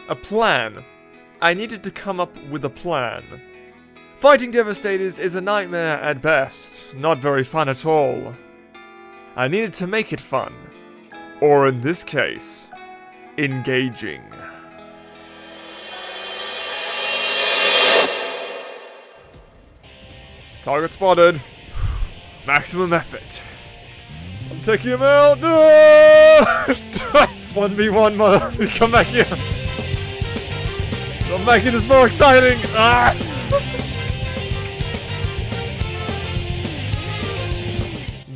A plan. I needed to come up with a plan. Fighting Devastators is a nightmare at best, not very fun at all. I needed to make it fun. Or in this case, engaging. Target spotted. Maximum effort. I'm taking him out. No! 1v1, mother. Come back here. Come back here, it's more exciting. Ah!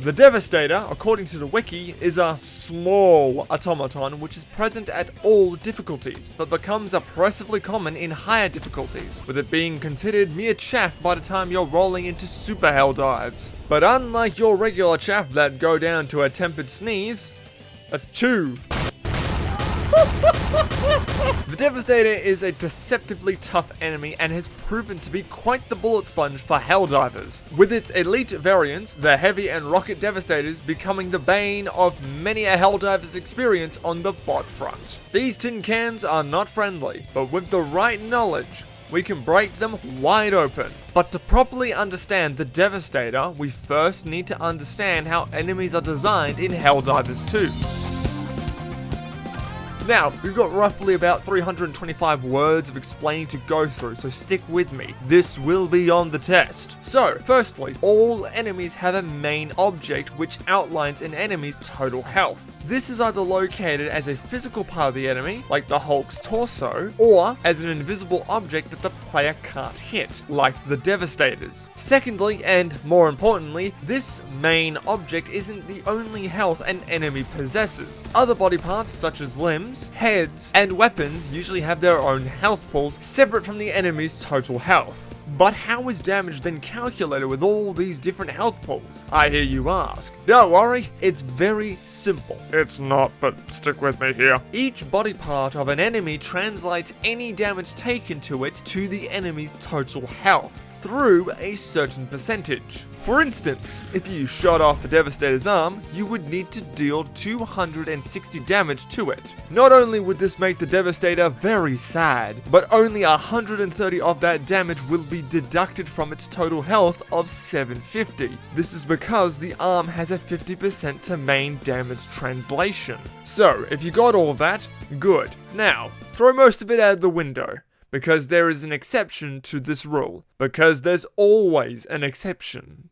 The Devastator, according to the wiki, is a small automaton which is present at all difficulties, but becomes oppressively common in higher difficulties, with it being considered mere chaff by the time you're rolling into super Helldives. But unlike your regular chaff that go down to a tempered sneeze, a chew. The Devastator is a deceptively tough enemy and has proven to be quite the bullet sponge for Helldivers, with its elite variants, the Heavy and Rocket Devastators, becoming the bane of many a Helldiver's experience on the bot front. These tin cans are not friendly, but with the right knowledge, we can break them wide open. But to properly understand the Devastator, we first need to understand how enemies are designed in Helldivers 2. Now, we've got roughly about 325 words of explaining to go through, so stick with me. This will be on the test. So, firstly, all enemies have a main object which outlines an enemy's total health. This is either located as a physical part of the enemy, like the Hulk's torso, or as an invisible object that the player can't hit, like the Devastators. Secondly, and more importantly, this main object isn't the only health an enemy possesses. Other body parts, such as limbs, heads, and weapons usually have their own health pools separate from the enemy's total health. But how is damage then calculated with all these different health pools? I hear you ask. Don't worry, it's very simple. It's not, but stick with me here. Each body part of an enemy translates any damage taken to it to the enemy's total health through a certain percentage. For instance, if you shot off the Devastator's arm, you would need to deal 260 damage to it. Not only would this make the Devastator very sad, but only 130 of that damage will be deducted from its total health of 750. This is because the arm has a 50% to main damage translation. So, if you got all of that, good. Now, throw most of it out the window. Because there is an exception to this rule. Because there's always an exception.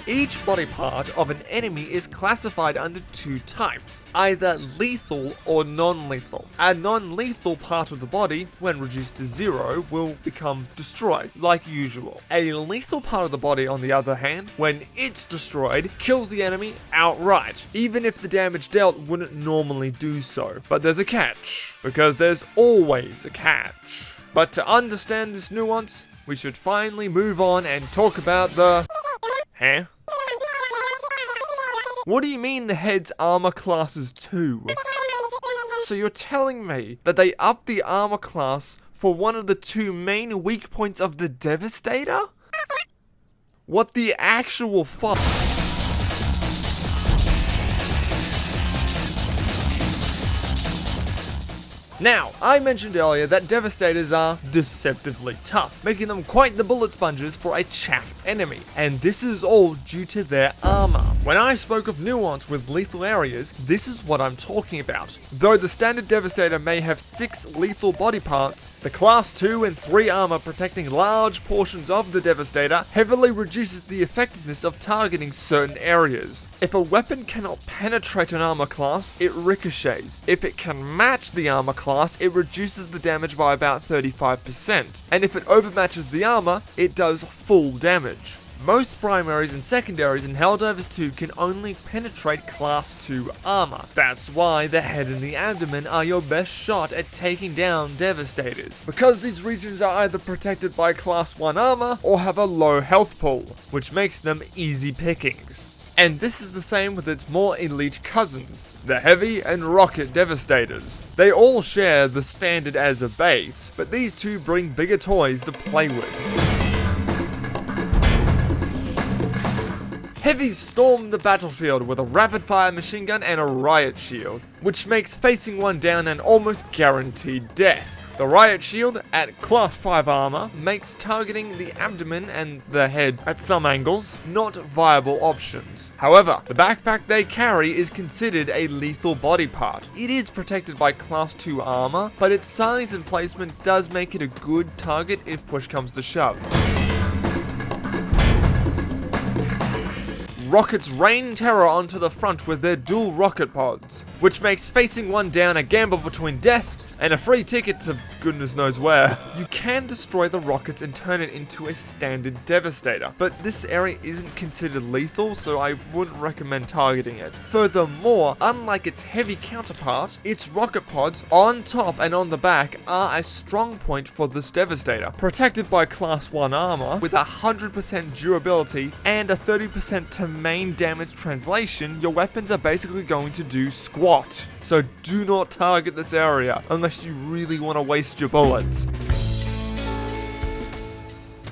Each body part of an enemy is classified under two types, either lethal or non-lethal. A non-lethal part of the body, when reduced to 0, will become destroyed, like usual. A lethal part of the body, on the other hand, when it's destroyed, kills the enemy outright, even if the damage dealt wouldn't normally do so. But there's a catch, because there's always a catch. But to understand this nuance, we should finally move on and talk about the... Huh? What do you mean the head's armor class is 2? So you're telling me that they upped the armor class for one of the two main weak points of the Devastator? What the actual fuck? Now, I mentioned earlier that Devastators are deceptively tough, making them quite the bullet sponges for a chaff enemy, and this is all due to their armor. When I spoke of nuance with lethal areas, this is what I'm talking about. Though the standard Devastator may have 6 lethal body parts, the class 2 and 3 armor protecting large portions of the Devastator heavily reduces the effectiveness of targeting certain areas. If a weapon cannot penetrate an armor class, it ricochets. If it can match the armor class, it reduces the damage by about 35%, and if it overmatches the armor, it does full damage. Most primaries and secondaries in Helldivers 2 can only penetrate class 2 armor. That's why the head and the abdomen are your best shot at taking down Devastators, because these regions are either protected by class 1 armor or have a low health pool, which makes them easy pickings. And this is the same with its more elite cousins, the Heavy and Rocket Devastators. They all share the standard as a base, but these two bring bigger toys to play with. Heavy heavies storm the battlefield with a rapid-fire machine gun and a riot shield, which makes facing one down an almost guaranteed death. The riot shield, at class 5 armor, makes targeting the abdomen and the head at some angles not viable options. However, the backpack they carry is considered a lethal body part. It is protected by class 2 armor, but its size and placement does make it a good target if push comes to shove. Rockets rain terror onto the front with their dual rocket pods, which makes facing one down a gamble between death and a free ticket to goodness knows where. You can destroy the rockets and turn it into a standard Devastator, but this area isn't considered lethal, so I wouldn't recommend targeting it. Furthermore, unlike its heavy counterpart, its rocket pods on top and on the back are a strong point for this Devastator. Protected by class 1 armor, with 100% durability and a 30% to main damage translation, your weapons are basically going to do squat. So do not target this area unless you really want to waste your bullets.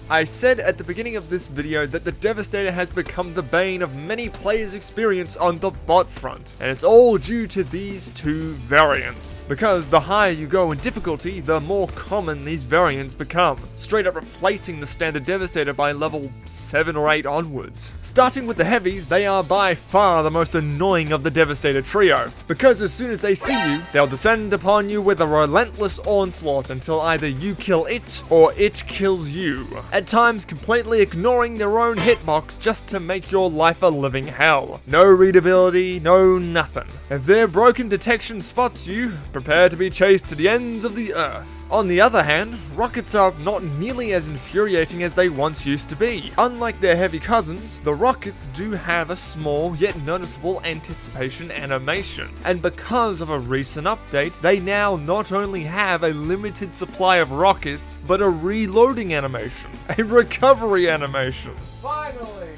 I said at the beginning of this video that the Devastator has become the bane of many players' experience on the bot front, and it's all due to these two variants. Because the higher you go in difficulty, the more common these variants become, straight up replacing the standard Devastator by level 7 or 8 onwards. Starting with the heavies, they are by far the most annoying of the Devastator trio, because as soon as they see you, they'll descend upon you with a relentless onslaught until either you kill it or it kills you. At times completely ignoring their own hitbox just to make your life a living hell. No readability, no nothing. If their broken detection spots you, prepare to be chased to the ends of the earth. On the other hand, rockets are not nearly as infuriating as they once used to be. Unlike their heavy cousins, the rockets do have a small yet noticeable anticipation animation. And because of a recent update, they now not only have a limited supply of rockets, but a reloading animation. A recovery animation. Finally!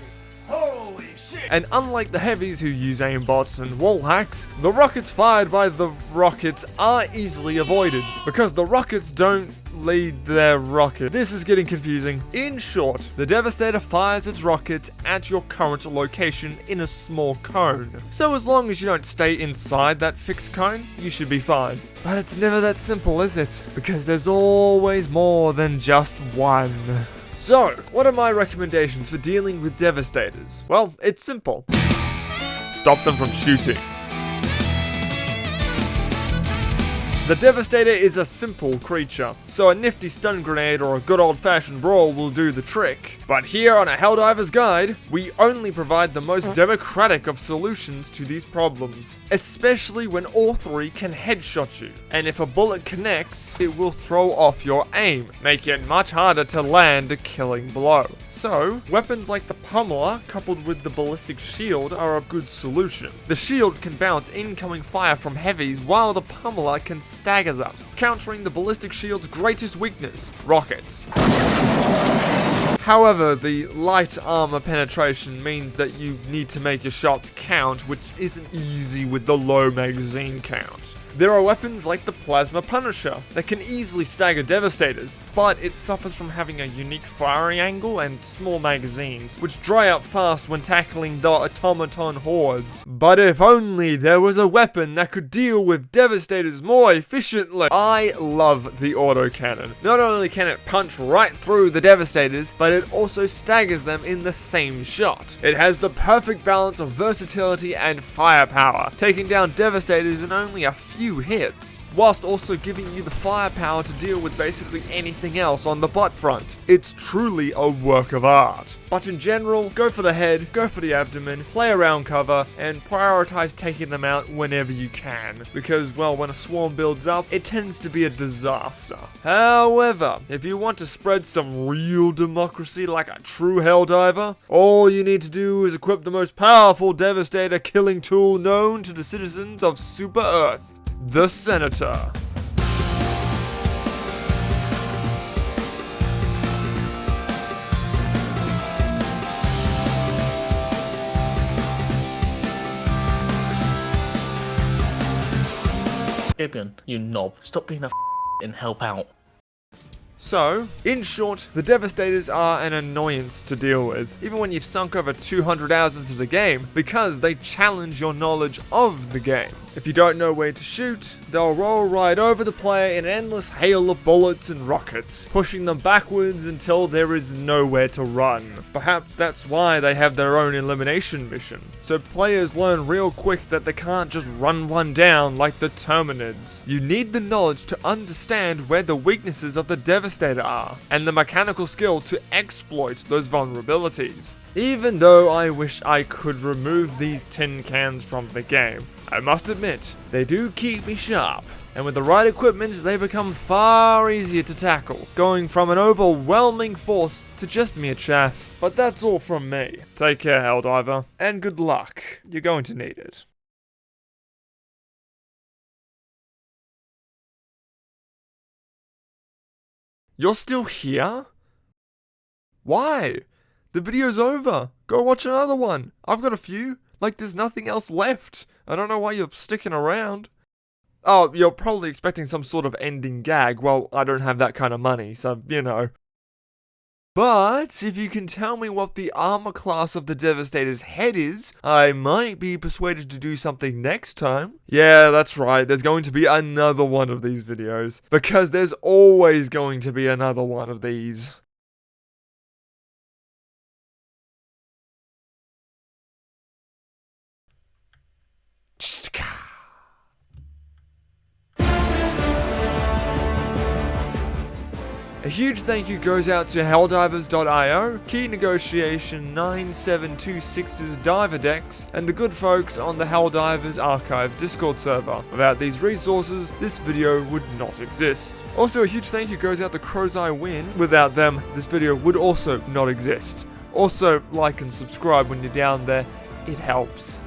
Holy shit! And unlike the heavies who use aimbots and wall hacks, the rockets fired by the rockets are easily avoided, because the rockets don't lead their rocket. This is getting confusing. In short, the Devastator fires its rockets at your current location in a small cone. So as long as you don't stay inside that fixed cone, you should be fine. But it's never that simple, is it? Because there's always more than just one. So, what are my recommendations for dealing with Devastators? Well, it's simple. Stop them from shooting. The Devastator is a simple creature, so a nifty stun grenade or a good old-fashioned brawl will do the trick. But here on a Helldivers guide, we only provide the most democratic of solutions to these problems, especially when all three can headshot you, and if a bullet connects, it will throw off your aim, making it much harder to land a killing blow. So, weapons like the Pummeler coupled with the ballistic shield are a good solution. The shield can bounce incoming fire from heavies while the Pummeler can stagger them, countering the ballistic shield's greatest weakness, rockets. However, the light armor penetration means that you need to make your shots count, which isn't easy with the low magazine count. There are weapons like the Plasma Punisher that can easily stagger Devastators, but it suffers from having a unique firing angle and small magazines, which dry up fast when tackling the Automaton hordes. But if only there was a weapon that could deal with Devastators more efficiently. I love the autocannon. Not only can it punch right through the Devastators, but it also staggers them in the same shot. It has the perfect balance of versatility and firepower, taking down Devastators in only a few hits, whilst also giving you the firepower to deal with basically anything else on the butt front. It's truly a work of art. But in general, go for the head, go for the abdomen, play around cover, and prioritize taking them out whenever you can, because, well, when a swarm builds up, it tends to be a disaster. However, if you want to spread some real democracy like a true Helldiver, all you need to do is equip the most powerful Devastator killing tool known to the citizens of Super Earth. The Senator. Fabian, you knob. Stop being a and help out. So, in short, the Devastators are an annoyance to deal with, even when you've sunk over 200 hours into the game, because they challenge your knowledge of the game. If you don't know where to shoot, they'll roll right over the player in an endless hail of bullets and rockets, pushing them backwards until there is nowhere to run. Perhaps that's why they have their own elimination mission, so players learn real quick that they can't just run one down like the Terminids. You need the knowledge to understand where the weaknesses of the Devastator are, and the mechanical skill to exploit those vulnerabilities. Even though I wish I could remove these tin cans from the game, I must admit, they do keep me sharp, and with the right equipment, they become far easier to tackle, going from an overwhelming force to just mere chaff. But that's all from me. Take care, Helldiver, and good luck. You're going to need it. You're still here? Why? The video's over. Go watch another one. I've got a few. Like there's nothing else left. I don't know why you're sticking around. Oh, you're probably expecting some sort of ending gag. Well, I don't have that kind of money, so, you know. But if you can tell me what the armor class of the Devastator's head is, I might be persuaded to do something next time. Yeah, that's right, there's going to be another one of these videos. Because there's always going to be another one of these. A huge thank you goes out to Helldivers.io, Key Negotiation 9726's DiversDex, and the good folks on the Helldivers Archive Discord server. Without these resources, this video would not exist. Also, a huge thank you goes out to Crow's Eye Win. Without them, this video would also not exist. Also, like and subscribe when you're down there, it helps.